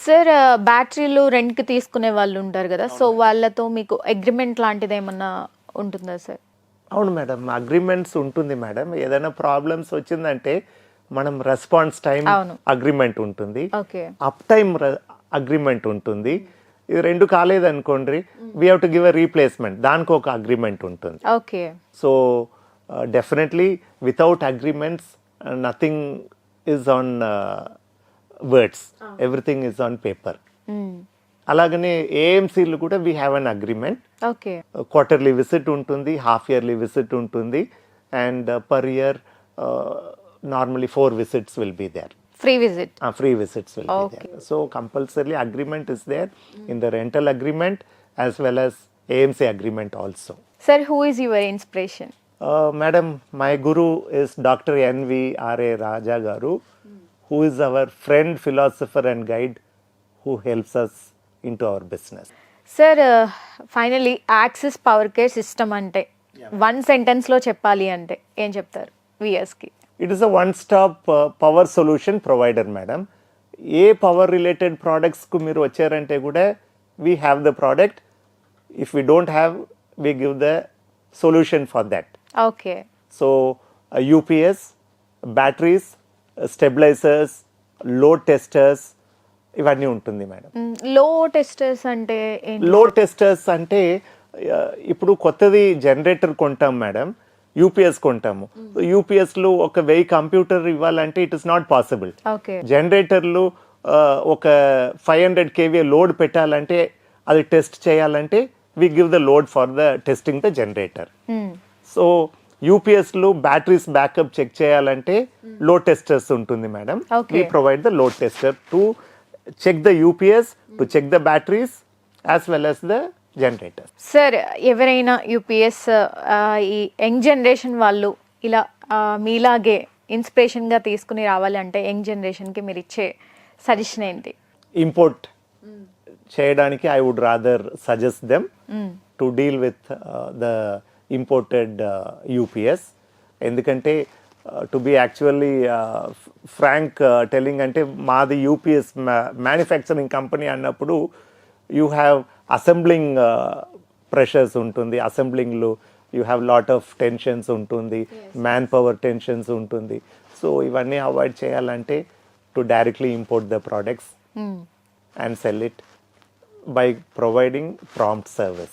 Sir బ్యాటరీలు రెంట్కి తీసుకునే వాళ్ళు ఉంటారు కదా, సో వాళ్ళతో మీకు అగ్రిమెంట్ లాంటిది ఏమన్నా ఉంటుందా సార్? అవును మేడం, అగ్రిమెంట్స్ ఉంటుంది మేడం. ఏదైనా ప్రాబ్లమ్స్ వచ్చిందంటే మనం రెస్పాన్స్ టైం అగ్రిమెంట్ ఉంటుంది, ఓకే, అప్ టైం అగ్రిమెంట్ ఉంటుంది. ఇది రెండు కాలేదనుకోండి, we have to give a replacement, దానికి ఒక అగ్రిమెంట్ ఉంటుంది. Okay. So definitely without agreements nothing is on words, everything is on paper. అలాగనే ఏఎంసీలు కూడా we have an agreement. Okay. Quarterly visit ఉంటుంది, హాఫ్ ఇయర్లీ విజిట్ ఉంటుంది, and per year normally 4 visits will be there. Free visit. Free visits will be there. So compulsorily agreement is there in the rental agreement as well as AMC agreement also. Sir, who is your inspiration? Madam, my guru is Dr. N.V. R.A. Raja Garu, who is our friend, philosopher and guide who helps us into our business. Sir, finally Axis Power Care System అంటే one sentence లో చెప్పాలి అంటే ఏం చెప్తారు VS కి? It is a one-stop power solution provider, madam. A power related ప్రోడక్ట్స్కు మీరు వచ్చారంటే కూడా we have the product. If we don't have, we give the solution for that. Okay. So UPS, batteries, stabilisers, load testers, ఇవన్నీ ఉంటుంది madam. లో testers అంటే load testers అంటే ఇప్పుడు కొత్తది జనరేటర్ కొంటాం మేడం, యూపీఎస్ కొంటాము. యూపీఎస్లు ఒక 1000 కంప్యూటర్ ఇవ్వాలంటే ఇట్ ఇస్ నాట్ పాసిబుల్. జనరేటర్లు ఒక 500 kVA లోడ్ పెట్టాలంటే, అది టెస్ట్ చేయాలంటే we give the load for the testing the generator. So యూపీఎస్లు బ్యాటరీస్ బ్యాకప్ చెక్ చేయాలంటే లోడ్ టెస్టర్స్ ఉంటుంది madam. We provide the load tester to check the UPS, to check the batteries as well as the generator. Sir, ఎవరైనా UPS ఈ young generation వాళ్ళు ఇలా మీలాగే ఇన్స్పిరేషన్గా తీసుకుని రావాలి అంటే యంగ్ జనరేషన్కి మీరు ఇచ్చే సజెషన్ ఏంటి? ఇంపోర్ట్ చేయడానికి I would rather suggest them to deal with the imported UPS. ఎందుకంటే to be actually frank telling అంటే మాది యూపీఎస్ మ్యానుఫ్యాక్చరింగ్ కంపెనీ అన్నప్పుడు యూ హ్యావ్ అసెంబ్లింగ్ ప్రెషర్స్ ఉంటుంది, అసెంబ్లింగ్లో you have lot of tensions ఉంటుంది, మ్యాన్ పవర్ టెన్షన్స్ ఉంటుంది. So ఇవన్నీ avoid చేయాలంటే to directly import the products and sell it by providing prompt service.